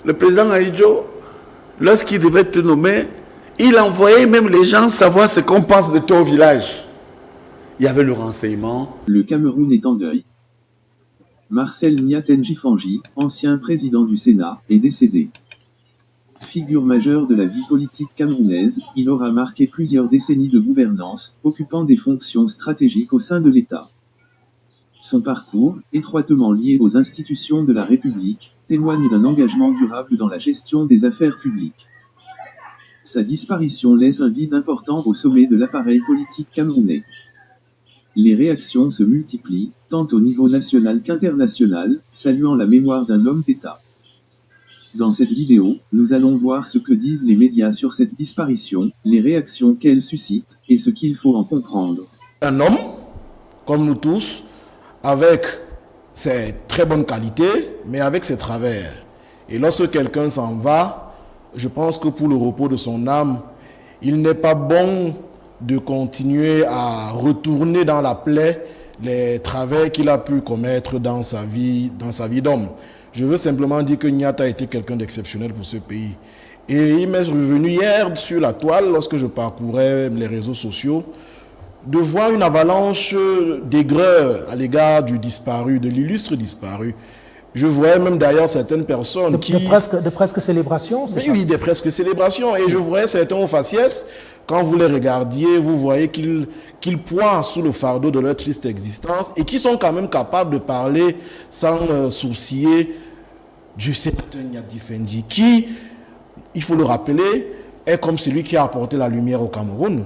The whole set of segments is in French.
Le président Ahidjo, lorsqu'il devait te nommer, il envoyait même les gens savoir ce qu'on pense de toi au village. Il y avait le renseignement. Le Cameroun est en deuil. Marcel Niatenji Fangi, ancien président du Sénat, est décédé. Figure majeure de la vie politique camerounaise, il aura marqué plusieurs décennies de gouvernance, occupant des fonctions stratégiques au sein de l'État. Son parcours, étroitement lié aux institutions de la République, témoigne d'un engagement durable dans la gestion des affaires publiques. Sa disparition laisse un vide important au sommet de l'appareil politique camerounais. Les réactions se multiplient, tant au niveau national qu'international, saluant la mémoire d'un homme d'État. Dans cette vidéo, nous allons voir ce que disent les médias sur cette disparition, les réactions qu'elle suscite, et ce qu'il faut en comprendre. Un homme, comme nous tous, avec ses très bonnes qualités, mais avec ses travers. Et lorsque quelqu'un s'en va, je pense que pour le repos de son âme, il n'est pas bon de continuer à retourner dans la plaie les travers qu'il a pu commettre dans sa vie d'homme. Je veux simplement dire que Niat a été quelqu'un d'exceptionnel pour ce pays. Et il m'est revenu hier sur la toile, lorsque je parcourais les réseaux sociaux, de voir une avalanche d'aigreur à l'égard du disparu, de l'illustre disparu. Je voyais même d'ailleurs certaines personnes de presque célébrations, c'est ça? Oui, des presque célébrations. Et je voyais certains au faciès, quand vous les regardiez, vous voyez qu'ils pointent sous le fardeau de leur triste existence et qui sont quand même capables de parler sans sourciller du sénateur Niat Fendi, qui, il faut le rappeler, est comme celui qui a apporté la lumière au Cameroun.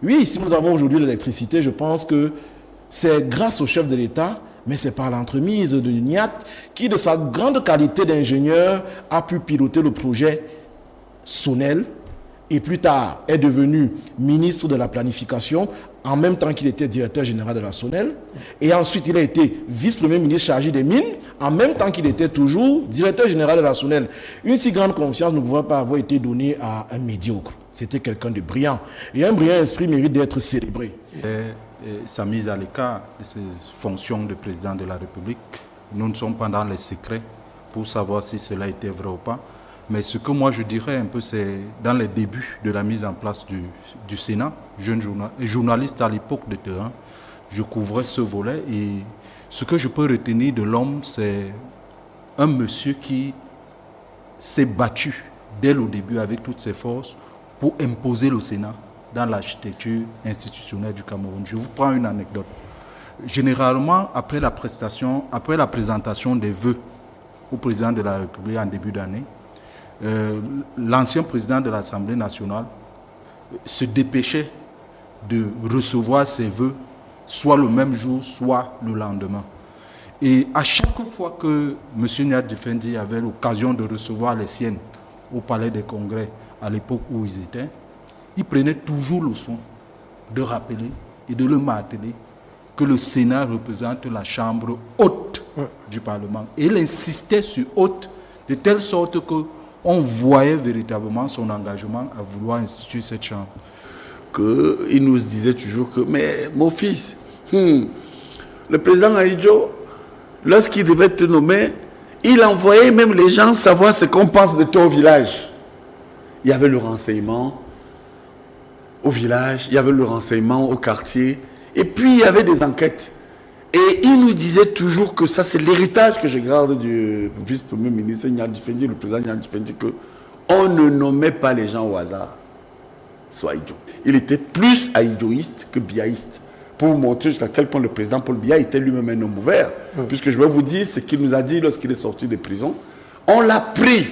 Oui, si nous avons aujourd'hui l'électricité, je pense que c'est grâce au chef de l'État, mais c'est par l'entremise de Niat qui, de sa grande qualité d'ingénieur, a pu piloter le projet Sonel et plus tard est devenu ministre de la planification en même temps qu'il était directeur général de la Sonel. Et ensuite, il a été vice-premier ministre chargé des mines en même temps qu'il était toujours directeur général de la Sonel. Une si grande confiance ne pouvait pas avoir été donnée à un médiocre. C'était quelqu'un de brillant. Et un brillant esprit mérite d'être célébré. Sa mise à l'écart de ses fonctions de président de la République, nous ne sommes pas dans les secrets pour savoir si cela était vrai ou pas. Mais ce que moi je dirais un peu, c'est dans les débuts de la mise en place du Sénat, jeune journaliste à l'époque de terrain, je couvrais ce volet et ce que je peux retenir de l'homme, c'est un monsieur qui s'est battu dès le début avec toutes ses forces pour imposer le Sénat dans l'architecture institutionnelle du Cameroun. Je vous prends une anecdote. Généralement, après la présentation des vœux au président de la République en début d'année, l'ancien président de l'Assemblée nationale se dépêchait de recevoir ses vœux soit le même jour, soit le lendemain. Et à chaque fois que M. Niat Fendi avait l'occasion de recevoir les siennes au Palais des Congrès, à l'époque où ils étaient, il prenait toujours le soin de rappeler et de le marteler que le Sénat représente la chambre haute du Parlement. Et il insistait sur haute de telle sorte qu'on voyait véritablement son engagement à vouloir instituer cette chambre. Il nous disait toujours que, mais mon fils, le président Ahidjo, lorsqu'il devait te nommer, il envoyait même les gens savoir ce qu'on pense de toi au village. Il y avait le renseignement au village, il y avait le renseignement au quartier, et puis il y avait des enquêtes. Et il nous disait toujours que ça, c'est l'héritage que je garde du vice-premier ministre Niat Fendi, le président Niat Fendi, qu'on ne nommait pas les gens au hasard. Soit Ahidjo. Il était plus ahidjoïste que biaïste. Pour vous montrer jusqu'à quel point le président Paul Biya était lui-même un homme ouvert. Puisque je vais vous dire ce qu'il nous a dit lorsqu'il est sorti de prison. On l'a pris,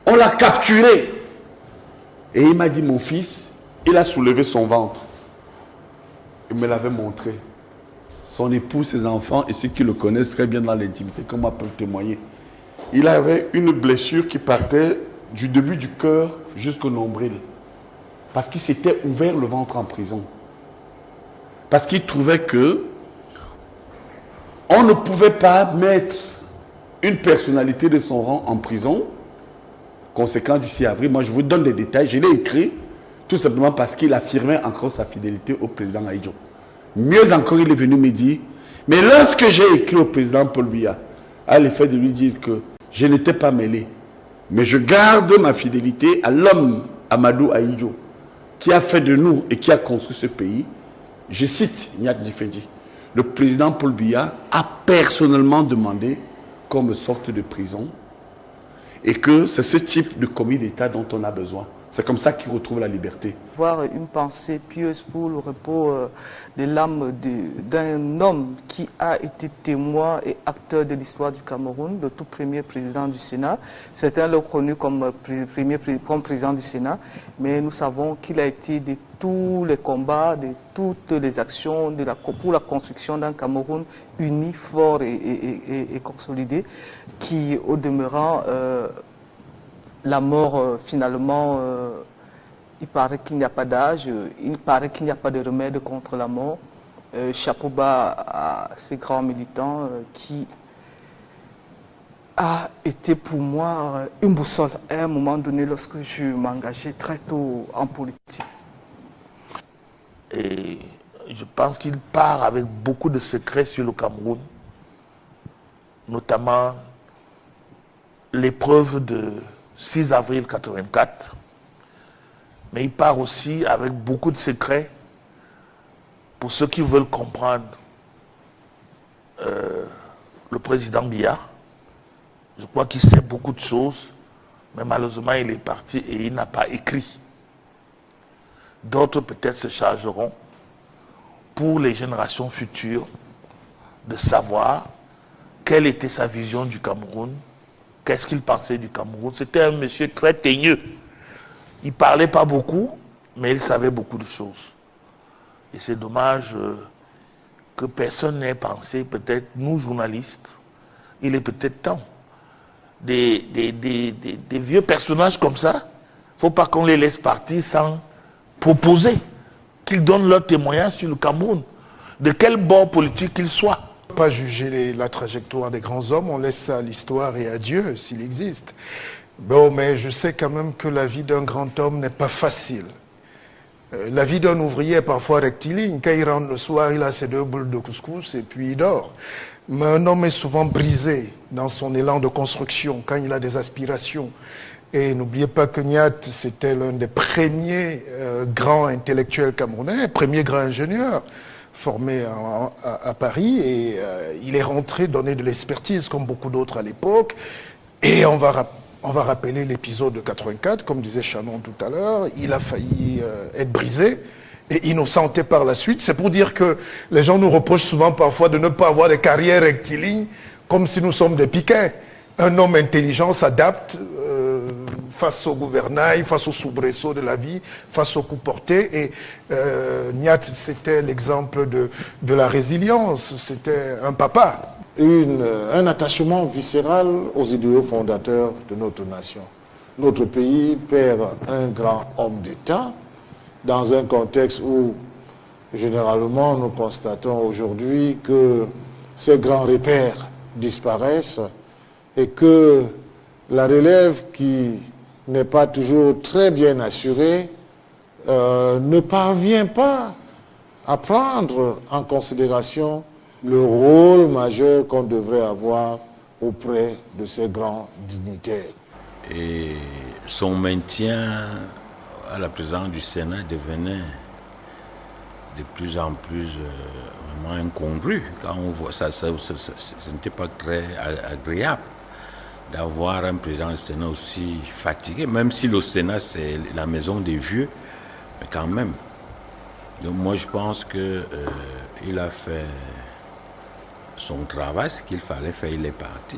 on l'a capturé. Et il m'a dit, mon fils, il a soulevé son ventre. Il me l'avait montré. Son épouse, ses enfants, et ceux qui le connaissent très bien dans l'intimité, comme moi peuvent témoigner. Il avait une blessure qui partait du début du cœur jusqu'au nombril. Parce qu'il s'était ouvert le ventre en prison. Parce qu'il trouvait que on ne pouvait pas mettre une personnalité de son rang en prison, conséquent du 6 avril. Moi, je vous donne des détails. Je l'ai écrit tout simplement parce qu'il affirmait encore sa fidélité au président Ahidjo. Mieux encore, il est venu me dire, mais lorsque j'ai écrit au président Paul Biya, à l'effet de lui dire que je n'étais pas mêlé Mais je garde ma fidélité à l'homme Amadou Ahidjo, qui a fait de nous et qui a construit ce pays. Je cite Nyat Ndifendi. Le président Paul Biya a personnellement demandé qu'on me sorte de prison et que c'est ce type de commis d'État dont on a besoin. C'est comme ça qu'il retrouve la liberté. Avoir une pensée pieuse pour le repos de l'âme d'un homme qui a été témoin et acteur de l'histoire du Cameroun, le tout premier président du Sénat. Certains l'ont connu comme président du Sénat, mais nous savons qu'il a été de tous les combats, de toutes les actions pour la construction d'un Cameroun uni, fort et consolidé, qui, au demeurant, la mort, finalement, il paraît qu'il n'y a pas d'âge, il paraît qu'il n'y a pas de remède contre la mort. Chapeau bas à ces grands militants qui a été pour moi une boussole à un moment donné lorsque je m'engageais très tôt en politique. Et je pense qu'il part avec beaucoup de secrets sur le Cameroun, notamment l'épreuve de 6 avril 1984, mais il part aussi avec beaucoup de secrets pour ceux qui veulent comprendre le président Biya. Je crois qu'il sait beaucoup de choses, mais malheureusement il est parti et il n'a pas écrit. D'autres peut-être se chargeront pour les générations futures de savoir quelle était sa vision du Cameroun. Qu'est-ce qu'il pensait du Cameroun? C'était un monsieur très teigneux. Il ne parlait pas beaucoup, mais il savait beaucoup de choses. Et c'est dommage que personne n'ait pensé, peut-être nous journalistes, il est peut-être temps. Des vieux personnages comme ça, il ne faut pas qu'on les laisse partir sans proposer qu'ils donnent leur témoignage sur le Cameroun, de quel bord politique qu'ils soient. Pas juger la trajectoire des grands hommes, on laisse ça à l'histoire et à Dieu s'il existe. Bon, mais je sais quand même que la vie d'un grand homme n'est pas facile. La vie d'un ouvrier est parfois rectiligne. Quand il rentre le soir, il a ses 2 boules de couscous et puis il dort. Mais un homme est souvent brisé dans son élan de construction, quand il a des aspirations. Et n'oubliez pas que Nyat, c'était l'un des premiers grands intellectuels camerounais, premier grand ingénieur formé à Paris, et il est rentré donner de l'expertise comme beaucoup d'autres à l'époque. Et on va rappeler l'épisode de 84, comme disait Shannon tout à l'heure. Il a failli être brisé et innocenté par la suite. C'est pour dire que les gens nous reprochent souvent parfois de ne pas avoir des carrières rectilignes, comme si nous sommes des piquets. Un homme intelligent s'adapte face au gouvernail, face aux soubresauts de la vie, face aux coups portés. Et Nyat, c'était l'exemple de la résilience. C'était un papa. Un attachement viscéral aux idéaux fondateurs de notre nation. Notre pays perd un grand homme d'État dans un contexte où, généralement, nous constatons aujourd'hui que ces grands repères disparaissent et que la relève qui n'est pas toujours très bien assurée ne parvient pas à prendre en considération le rôle majeur qu'on devrait avoir auprès de ces grands dignitaires. Et son maintien à la présidence du Sénat devenait de plus en plus vraiment incongru. Quand on voit ça, ce n'était pas très agréable d'avoir un président du Sénat aussi fatigué, même si le Sénat c'est la maison des vieux, mais quand même. Donc moi je pense qu'il a fait son travail, ce qu'il fallait faire, il est parti.